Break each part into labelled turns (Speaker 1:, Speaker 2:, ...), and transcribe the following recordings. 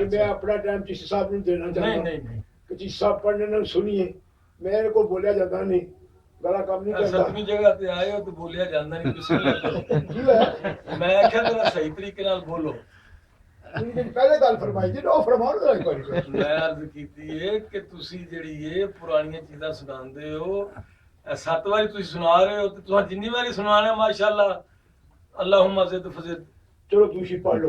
Speaker 1: मैं अपना टाइम चिश्ती साहब ने देना चाहता कि चिश्ती साहब पढ़ने ना सुनिए मेरे को बोलिया जाता नहीं गला काम नहीं करता
Speaker 2: सतवीं जगह ते आए हो तो बोलिया जांदा नहीं बिस्मिल्लाह मैं आख्या जरा सही तरीके नाल बोलो
Speaker 1: पहले गल फरमाई जी ओ फरमाओ ना एक बारी
Speaker 2: मैं अर्ज कीती है कि तुसी जेड़ी ये पुरानी चीज़ां सुनांदे हो 7 बारी तुसी सुना रहे हो तो तुहां जिन्नी बारी सुनाना है माशाअल्लाह अल्लाहुम्मा ज़िद फज़िद
Speaker 1: चलो दूसरी पढ़ लो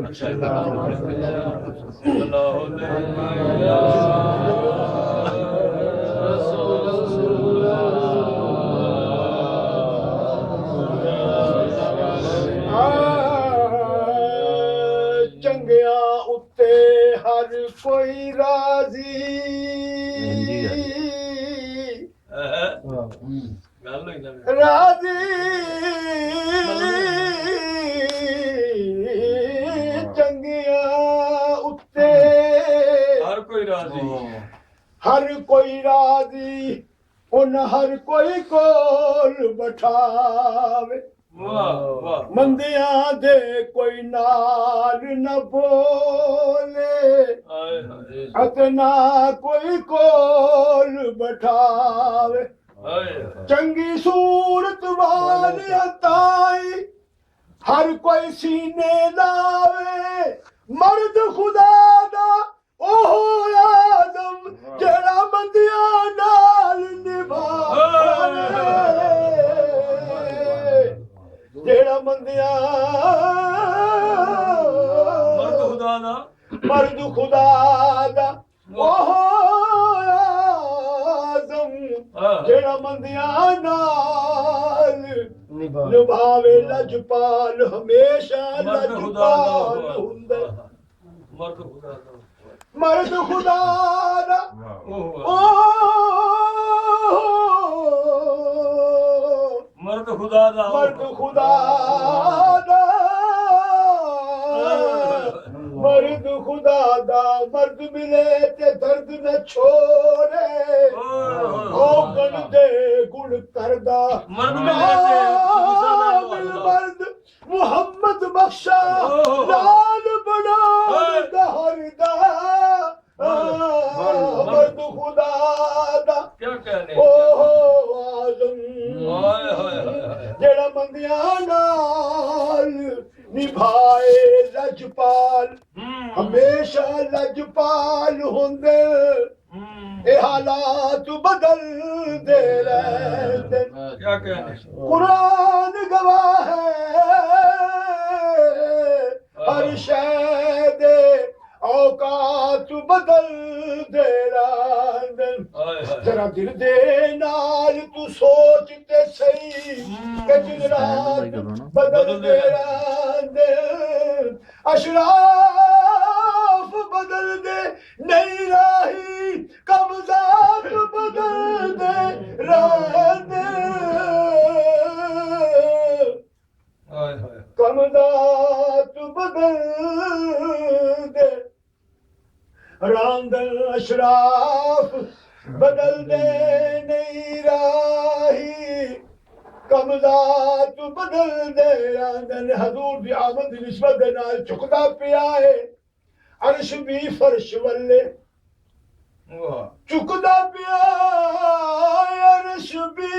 Speaker 1: चंगिया उत्ते हर कोई राजी राजी चंगिया उत्ते
Speaker 2: हर कोई राजी
Speaker 1: उन हर कोई कोल बैठावे मंदिया दे कोई नाल न बोले अतना कोई कोल बैठावे चंगी सूरत वाले ताई हर कोई सीने लावे मर्द खुदा दा ओहो आदम जेड़ा बंदिया नाल निभावे जेड़ा बंदिया मर्द खुदा दा ओहो आदम जेड़ा बंदिया नाल निभावे लजपाल हमेशा लजपाल हुंदा मर्द खुदा दा
Speaker 2: मर्द खुदा दा
Speaker 1: मर्द मिले ते दर्द न छोड़े औगण दे गुण करदा मर्द मोहम्मद बख्शा लाल बना दहरदा मर्द खुदा दा
Speaker 2: क्या कहने
Speaker 1: ओहो आज़म जेड़ा मंदिया नाल निभाए लजपाल हमेशा लजपाल हुंदे ए हालात बदल दे रहंदे
Speaker 2: क्या कहने
Speaker 1: कुरान गवाह है हर शय दे औकात बदल दे रहंदे जरा दिल दे नाल तू सोच ते सही कि दिन रात बदल दे रहंदे अशराफ बदल दे नहीं राही कमजात बदल दे रहंदे कमजात बदल दे रांदल अशराफ बदल दे नहीं राही कमजात बदल दे रांदल हजूर दी आमद निस्बत दे नाल झुकदा पिया है अर्श भी फर्श वल्ले झुकदा पिया अर्श भी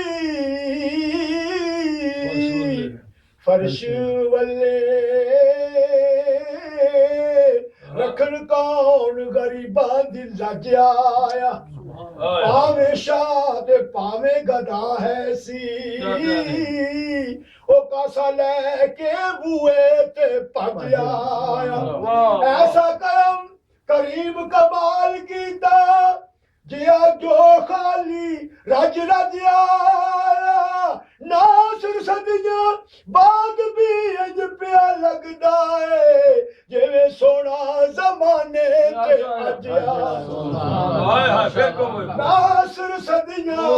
Speaker 1: फर्श वल्ले रखन कौन गरीबां दी लज आया पावे शाह ते पावे गदा है सी ओ कासा लेके बुए ते भज आया ऐसा करम करीम कमाल कीता जिया जो खाली रज रज आया नासर सदियां बाद भी अज पिया लगदा है जिवे सोना जमाने ते अज आया नासर सदियां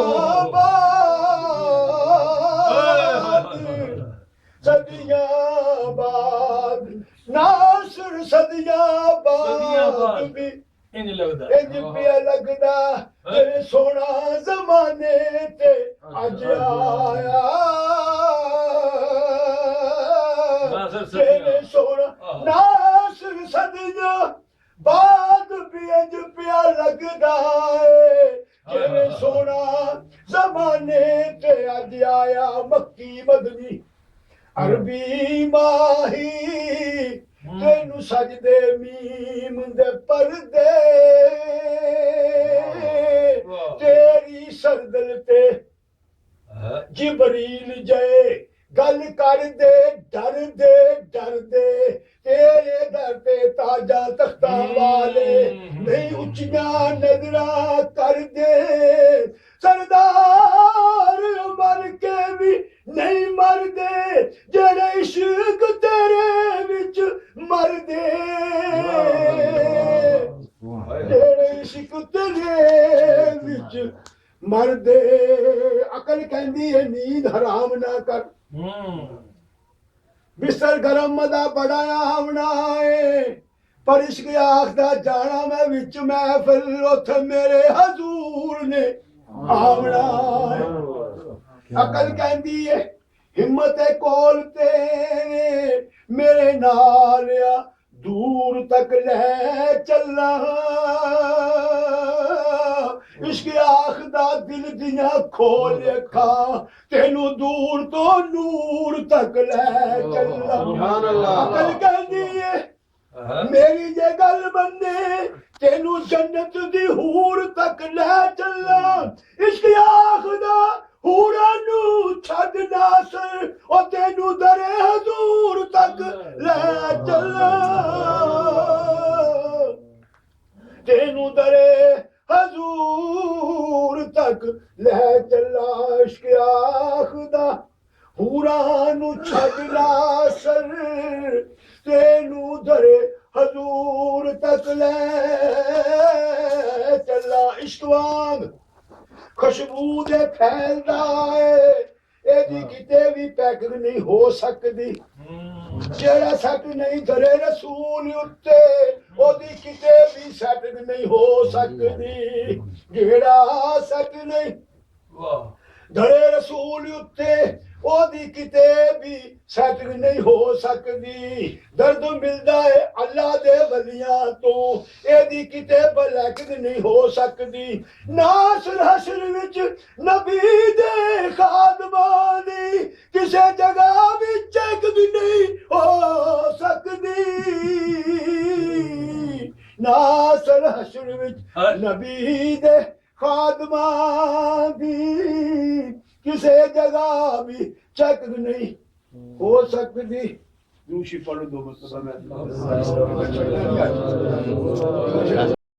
Speaker 1: बाद नासर सदियां बाद भी इंज पिया लगदा जिवे सोना जमाने ते ਅੱਜ ਆਇਆ
Speaker 2: ਨਾਸਰ
Speaker 1: ਤੇਰੇ
Speaker 2: ਸੱਜਣਾ
Speaker 1: ਸੋਹਣਾ ਨਾਸਰ ਸਦਨਾ ਬਾਦ ਪਿਆਜ ਪਿਆ ਲੱਗਦਾ ਏ ਤੇਰੇ ਸੋਹਣਾ ਜ਼ਮਾਨੇ ਤੇ ਅੱਜ ਆਇਆ ਮੱਕੀ ਮਦਨੀ ਅਰਬੀ ਮਾਹੀ ਤੈਨੂੰ ਸਜਦੇ ਮੀਮ ਦੇ ਪਰਦੇ ਤੇਰੀ ਸਰਦਲ ਤੇ ਜਿਬਰੀਲ ਜਏ ਗੱਲ ਕਰਦੇ ਡਰਦੇ ਤੇਰੇ ਦਰ ਤੇ ਤਾਜਾ ਤਖਤਾਂ ਵਾਲੇ ਨਹੀਂ ਉੱਚੀਆਂ ਨਜ਼ਰਾਂ ਕਰਦੇ ਸਰਦਾਰ ਮਰ ਕੇ ਵੀ ਨਹੀਂ ਮਰਦੇ ਜਿਹੜੇ ਇਸ਼ਕ ਤੇਰੇ ਵਿੱਚ ਮਰਦੇ ਜਿਹੜੇ ਇਸ਼ਕ ਤੇਰੇ ਵਿੱਚ ਮਰਦੇ ਅਕਲ ਕਹਿੰਦੀ ਹੈ ਨੀਂਦ ਹਰਾਮ ਨਾ ਕਰ ਬਿਸਤਰ ਗਰਮ ਦਾ ਬੜਾ ਆਵਣਾ ਏ ਪਰ ਇਸ਼ਕ ਆਖਦਾ ਜਾਣਾ ਮੈਂ ਵਿੱਚ ਮਹਿਫਿਲ ਉੱਥੇ ਮੇਰੇ ਹਜ਼ੂਰ ਨੇ ਆਵਣਾ ਏ ਅਕਲ ਕਹਿੰਦੀ ਏ ਹਿੰਮਤ ਕੋਲ ਤੇਰੇ ਮੇਰੇ ਨਾਲ ਆ ਦੂਰ ਤੱਕ ਲੈ ਚੱਲਾਂ ਇਸ਼ਕ ਆਖਦਾ ਦਿਲ ਦੀਆਂ ਖੋਲ ਅੱਖਾਂ ਤੈਨੂੰ ਦੂਰ ਤੋਂ ਨੂਰ ਤੱਕ ਲੈ ਚੱਲਾਂ
Speaker 3: ਸੁਭਾਨ ਅੱਲਾਹ।
Speaker 1: ਅਕਲ ਕਹਿੰਦੀ ਏ ਮੇਰੀ ਜੇ ਗੱਲ ਮੰਨੇ ਤੈਨੂੰ ਜੰਨਤ ਦੀ ਹੂਰ ਤੱਕ ਲੈ ਚੱਲਾਂ ਇਸ਼ਕ ਆਖਦਾ ਹੂਰਾਂ ਨੂੰ ਛੱਡ ਨਾ ਸਰ ਉਹ ਤੈਨੂੰ ਦਰੇ ਹਜ਼ੂਰ ਤੱਕ ਲੈ ਚੱਲਾਂ ਤੈਨੂੰ ਦਰੇ ਹਜ਼ੂਰ ਤੱਕ ਲੈ ਚੱਲਾਂ ਇਸ਼ਕ ਆਖਦਾ ਹੂਰਾਂ ਨੂੰ ਛੱਡ ਨਾ ਸਰ ਤੈਨੂੰ ਦਰੇ ਹਜ਼ੂਰ ਤੱਕ ਲੈ ਚੱਲਾਂ ਇਸ਼ਕ ਵਾਂਗ ਖੁਸ਼ਬੂ ਦੇ ਫੈਲਦਾ ਏ ਇਹਦੀ ਕਿਤੇ ਵੀ ਪੈਕਿੰਗ ਨਹੀਂ ਹੋ ਸਕਦੀ ਜਿਹੜਾ ਸੱਟ ਨਹੀਂ ਧਰੇ ਰਸੂਲ ਉੱਤੇ ਉਹਦੀ ਕਿਤੇ ਵੀ ਸੈਟਿੰਗ ਨਹੀਂ ਹੋ ਸਕਦੀ ਜਿਹੜਾ ਸੱਟ ਨਹੀਂ
Speaker 2: ਵਾਹ
Speaker 1: ਧਰੇ ਰਸੂਲ ਉੱਤੇ ਉਹਦੀ ਕਿਤੇ ਵੀ ਸੈਟਿੰਗ ਨਹੀਂ ਹੋ ਸਕਦੀ ਦਰਦ ਮਿਲਦਾ ਹੈ ਅੱਲਾ ਦੇ ਵਲੀਆਂ ਤੋਂ ਇਹਦੀ ਕਿਤੇ ਬਲੈਕਿੰਗ ਨਹੀਂ ਹੋ ਸਕਦੀ ਨਾਸਰ ਹਸ਼ਰ ਵਿੱਚ ਨਬੀ ਦੇ ਖਾਦਮਾਂ ਦੀ ਕਿਸੇ ਜਗ੍ਹਾ ਵੀ ਚੈੱਕ ਵੀ ਨਹੀਂ ਹੋ ਸਕਦੀ ਨਾਸਰ ਹਸ਼ਰ ਵਿੱਚ ਨਬੀ ਦੇ ਖਾਦਮਾਂ ਦੀ ਕਿਸੇ ਜਗ੍ਹਾ ਵੀ ਚੈੱਕ ਨਹੀਂ ਹੋ ਸਕਦੀ ਦੂਸ਼ੀ ਪੜ੍ਹ ਦੋ ਮਤਲਬ